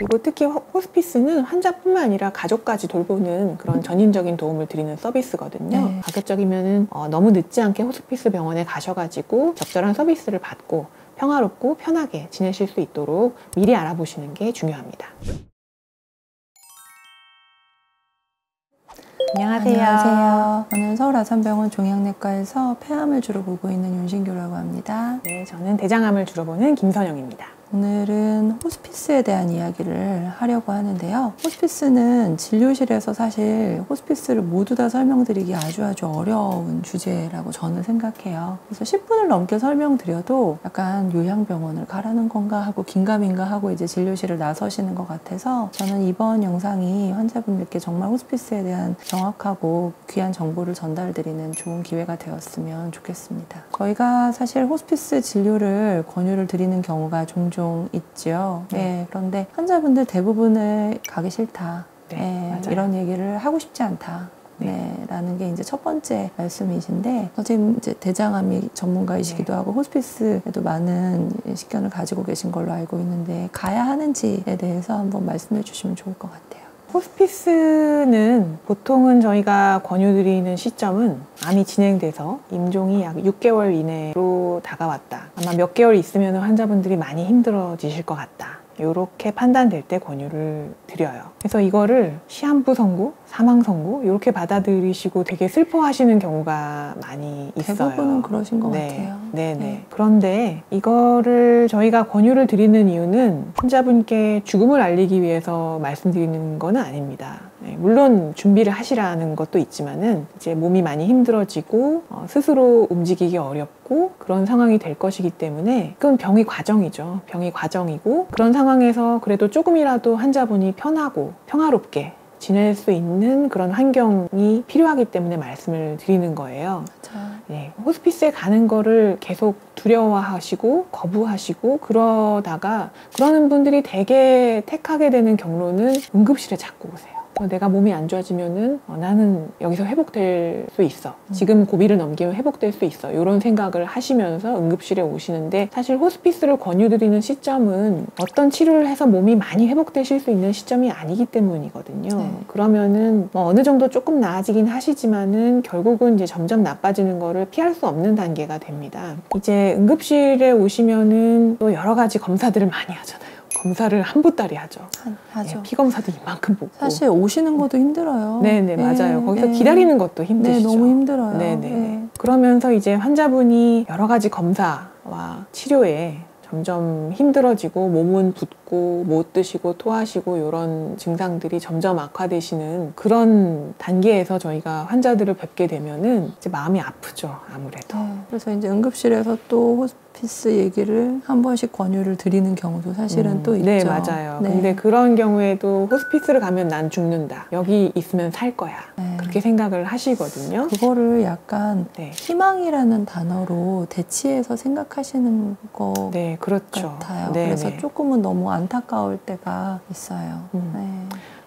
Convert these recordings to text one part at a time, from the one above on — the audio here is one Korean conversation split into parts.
그리고 특히 호스피스는 환자뿐만 아니라 가족까지 돌보는 그런 전인적인 도움을 드리는 서비스거든요. 네. 가급적이면은 너무 늦지 않게 호스피스 병원에 가셔가지고 적절한 서비스를 받고 평화롭고 편하게 지내실 수 있도록 미리 알아보시는 게 중요합니다. 안녕하세요. 저는 서울아산병원 종양내과에서 폐암을 주로 보고 있는 윤신교라고 합니다. 네, 저는 대장암을 주로 보는 김선영입니다. 오늘은 호스피스에 대한 이야기를 하려고 하는데요. 호스피스는 진료실에서 사실 호스피스를 모두 다 설명드리기 아주 어려운 주제라고 저는 생각해요. 그래서 10분을 넘게 설명드려도 약간 요양병원을 가라는 건가 하고 긴가민가 하고 이제 진료실을 나서시는 것 같아서 저는 이번 영상이 환자분들께 정말 호스피스에 대한 정확하고 귀한 정보를 전달드리는 좋은 기회가 되었으면 좋겠습니다. 저희가 사실 호스피스 진료를 권유를 드리는 경우가 종종 있죠. 네, 그런데 환자분들 대부분을 가기 싫다. 이런 얘기를 하고 싶지 않다. 라는 게 이제 첫 번째 말씀이신데, 선생님 이제 대장암이 전문가이시기도 하고 호스피스에도 많은 식견을 가지고 계신 걸로 알고 있는데 가야 하는지에 대해서 한번 말씀해 주시면 좋을 것 같아요. 호스피스는 보통은 저희가 권유드리는 시점은 암이 진행돼서 임종이 약 6개월 이내로 다가왔다. 아마 몇 개월 있으면 환자분들이 많이 힘들어지실 것 같다. 이렇게 판단될 때 권유를 드려요. 그래서 이거를 시한부 선고, 사망 선고 이렇게 받아들이시고 되게 슬퍼하시는 경우가 많이 있어요. 대부분은 그러신 것 같아요. 네. 그런데 이거를 저희가 권유를 드리는 이유는 환자분께 죽음을 알리기 위해서 말씀드리는 건 아닙니다. 물론 준비를 하시라는 것도 있지만은 이제 몸이 많이 힘들어지고 스스로 움직이기 어렵고 그런 상황이 될 것이기 때문에 그건 병의 과정이죠. 병의 과정이고 그런 상황에서 그래도 조금이라도 환자분이 편하고 평화롭게 지낼 수 있는 그런 환경이 필요하기 때문에 말씀을 드리는 거예요. 네, 호스피스에 가는 거를 계속 두려워하시고 거부하시고 그러는 분들이 되게 택하게 되는 경로는 응급실에 자꾸 오세요. 내가 몸이 안 좋아지면은 나는 여기서 회복될 수 있어. 지금 고비를 넘기면 회복될 수 있어. 이런 생각을 하시면서 응급실에 오시는데 사실 호스피스를 권유드리는 시점은 어떤 치료를 해서 몸이 많이 회복되실 수 있는 시점이 아니기 때문이거든요. 그러면은 어느 정도 조금 나아지긴 하시지만은 결국은 이제 점점 나빠지는 거를 피할 수 없는 단계가 됩니다. 이제 응급실에 오시면은 또 여러 가지 검사들을 많이 하잖아요. 검사를 한 보따리 하죠. 피 검사도 이만큼 보고. 사실 오시는 것도 힘들어요. 네네, 맞아요. 거기서 기다리는 것도 힘드시죠. 너무 힘들어요. 네네. 그러면서 이제 환자분이 여러 가지 검사와 치료에 점점 힘들어지고 몸은 붓고 못 드시고 토하시고 이런 증상들이 점점 악화되시는 그런 단계에서 저희가 환자들을 뵙게 되면은 이제 마음이 아프죠, 아무래도. 그래서 이제 응급실에서 또 호스피스 얘기를 한 번씩 권유를 드리는 경우도 사실은 또 있죠. 네, 맞아요. 근데 그런 경우에도 호스피스를 가면 난 죽는다. 여기 있으면 살 거야. 그렇게 생각을 하시거든요. 그거를 약간 희망이라는 단어로 대치해서 생각하시는 거 그렇죠. 같아요. 그래서 조금은 너무 안타까울 때가 있어요.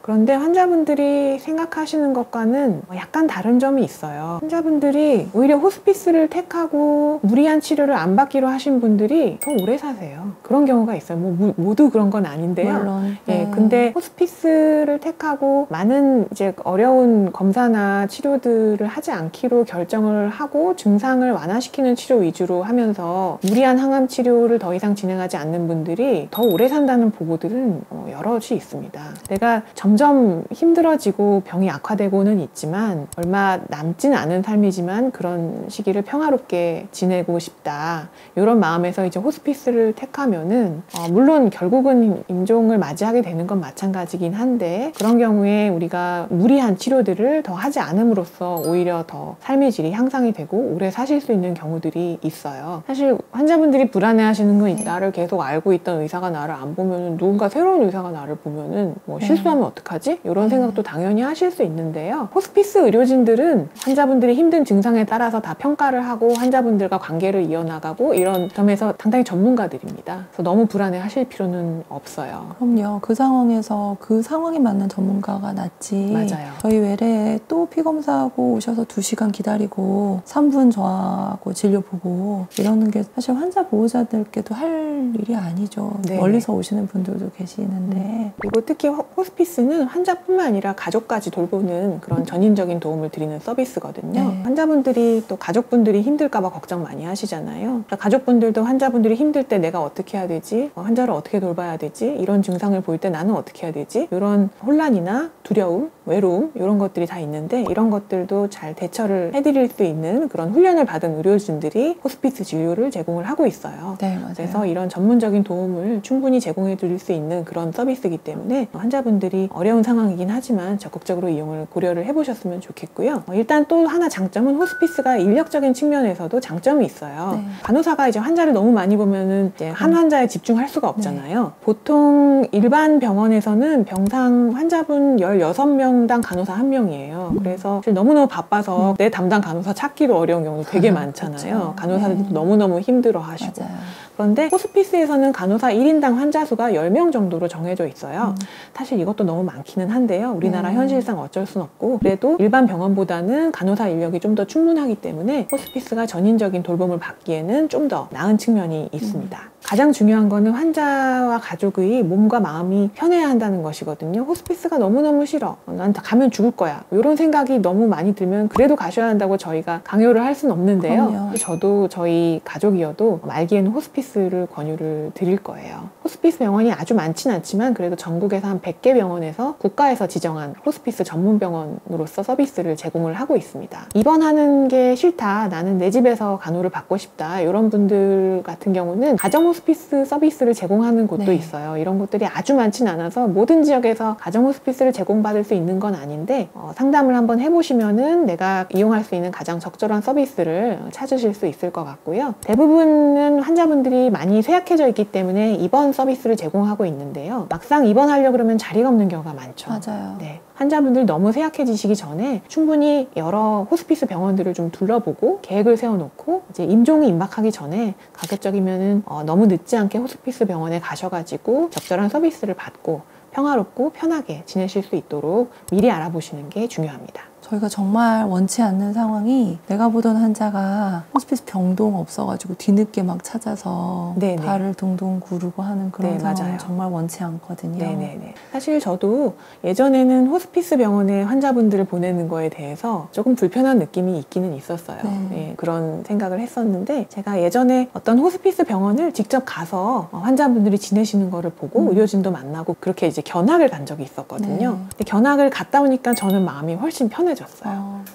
그런데 환자분들이 생각하시는 것과는 약간 다른 점이 있어요. 환자분들이 오히려 호스피스를 택하고 무리한 치료를 안 받기로 하신 분들이 더 오래 사세요. 그런 경우가 있어요. 뭐 모두 그런 건 아닌데요. 물론. 근데 호스피스를 택하고 많은 이제 어려운 검사나 치료들을 하지 않기로 결정을 하고 증상을 완화시키는 치료 위주로 하면서 무리한 항암 치료를 더 이상 진행하지 않는 분들이 더 오래 산다는 보고들은 여럿이 있습니다. 내가 점점 힘들어지고 병이 악화되고는 있지만 얼마 남진 않은 삶이지만 그런 시기를 평화롭게 지내고 싶다. 이런 마음에서 이제 호스피스를 택하면은 물론 결국은 임종을 맞이하게 되는 건 마찬가지긴 한데 그런 경우에 우리가 무리한 치료들을 더 하지 않음으로써 오히려 더 삶의 질이 향상이 되고 오래 사실 수 있는 경우들이 있어요. 사실 환자분들이 불안해하시는 건 나를 계속 알고 있던 의사가 나를 안 보면은 누군가 새로운 의사가 나를 보면은 뭐 실수하면 어떡하지? 어떡하지? 이런 생각도 당연히 하실 수 있는데요. 호스피스 의료진들은 환자분들이 힘든 증상에 따라서 다 평가를 하고 환자분들과 관계를 이어나가고 이런 점에서 상당히 전문가들입니다. 그래서 너무 불안해 하실 필요는 없어요. 그럼요. 그 상황에서 그 상황에 맞는 전문가가 낫지. 맞아요. 저희 외래에 또 피검사하고 오셔서 2시간 기다리고 3분 저하고 진료 보고 이러는 게 사실 환자 보호자들께도 할 일이 아니죠. 네. 멀리서 오시는 분들도 계시는데. 그리고 특히 호스피스는 환자뿐만 아니라 가족까지 돌보는 그런 전인적인 도움을 드리는 서비스거든요. 네. 환자분들이 또 가족분들이 힘들까 봐 걱정 많이 하시잖아요. 그러니까 가족분들도 환자분들이 힘들 때 내가 어떻게 해야 되지? 환자를 어떻게 돌봐야 되지? 이런 증상을 보일 때 나는 어떻게 해야 되지? 이런 혼란이나 두려움, 외로움 이런 것들이 다 있는데 이런 것들도 잘 대처를 해드릴 수 있는 그런 훈련을 받은 의료진들이 호스피스 진료를 제공을 하고 있어요. 네, 맞아요. 그래서 이런 전문적인 도움을 충분히 제공해 드릴 수 있는 그런 서비스이기 때문에 환자분들이 어려운 상황이긴 하지만 적극적으로 이용을 고려를 해보셨으면 좋겠고요. 일단 또 하나 장점은 호스피스가 인력적인 측면에서도 장점이 있어요. 네. 간호사가 이제 환자를 너무 많이 보면은 이제 한 환자에 집중할 수가 없잖아요. 보통 일반 병원에서는 병상 환자분 16명당 간호사 1명이에요. 그래서 사실 너무너무 바빠서 내 담당 간호사 찾기도 어려운 경우도 되게 많잖아요. 그렇죠. 간호사들도 네. 너무너무 힘들어 하시고. 맞아요. 그런데 호스피스에서는 간호사 1인당 환자 수가 10명 정도로 정해져 있어요. 사실 이것도 너무 많기는 한데요. 우리나라 현실상 어쩔 순 없고 그래도 일반 병원보다는 간호사 인력이 좀 더 충분하기 때문에 호스피스가 전인적인 돌봄을 받기에는 좀 더 나은 측면이 있습니다. 가장 중요한 거는 환자와 가족의 몸과 마음이 편해야 한다는 것이거든요. 호스피스가 너무너무 싫어. 난 가면 죽을 거야. 이런 생각이 너무 많이 들면 그래도 가셔야 한다고 저희가 강요를 할 수는 없는데요. 그럼요. 저도 저희 가족이어도 말기에는 호스피스를 권유를 드릴 거예요. 호스피스 병원이 아주 많진 않지만 그래도 전국에서 한 100개 병원에서 국가에서 지정한 호스피스 전문 병원으로서 서비스를 제공을 하고 있습니다. 입원하는 게 싫다. 나는 내 집에서 간호를 받고 싶다. 이런 분들 같은 경우는 가정 호스피스 서비스를 제공하는 곳도 네. 있어요. 이런 곳들이 아주 많진 않아서 모든 지역에서 가정 호스피스를 제공받을 수 있는 건 아닌데 상담을 한번 해보시면은 내가 이용할 수 있는 가장 적절한 서비스를 찾으실 수 있을 것 같고요. 대부분은 환자분들이 많이 쇠약해져 있기 때문에 입원 서비스를 제공하고 있는데요. 막상 입원하려고 그러면 자리가 없는 경우가 많죠. 맞아요. 네. 환자분들 너무 쇠약해지시기 전에 충분히 여러 호스피스 병원들을 좀 둘러보고 계획을 세워놓고 이제 임종이 임박하기 전에 가급적이면은 너무 늦지 않게 호스피스 병원에 가셔가지고 적절한 서비스를 받고 평화롭고 편하게 지내실 수 있도록 미리 알아보시는 게 중요합니다. 저희가 정말 원치 않는 상황이 내가 보던 환자가 호스피스 병동 없어가지고 뒤늦게 막 찾아서 네네. 발을 동동 구르고 하는 그런 네, 상황은 맞아요. 정말 원치 않거든요. 네네네. 사실 저도 예전에는 호스피스 병원에 환자분들을 보내는 거에 대해서 조금 불편한 느낌이 있기는 있었어요. 네. 예, 그런 생각을 했었는데 제가 예전에 어떤 호스피스 병원을 직접 가서 환자분들이 지내시는 거를 보고 의료진도 만나고 그렇게 이제 견학을 간 적이 있었거든요. 네. 근데 견학을 갔다 오니까 저는 마음이 훨씬 편해졌어요.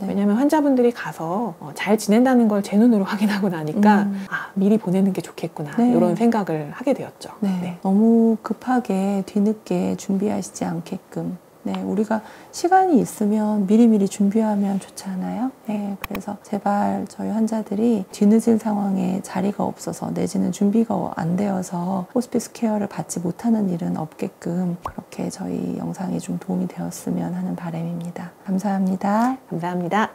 네. 왜냐하면 환자분들이 가서 잘 지낸다는 걸 제 눈으로 확인하고 나니까 미리 보내는 게 좋겠구나 네. 이런 생각을 하게 되었죠. 네. 너무 급하게 뒤늦게 준비하시지 않게끔 우리가 시간이 있으면 미리미리 준비하면 좋잖아요. 그래서 제발 저희 환자들이 뒤늦은 상황에 자리가 없어서 내지는 준비가 안 되어서 호스피스 케어를 받지 못하는 일은 없게끔 그렇게 저희 영상이 좀 도움이 되었으면 하는 바람입니다. 감사합니다. 감사합니다.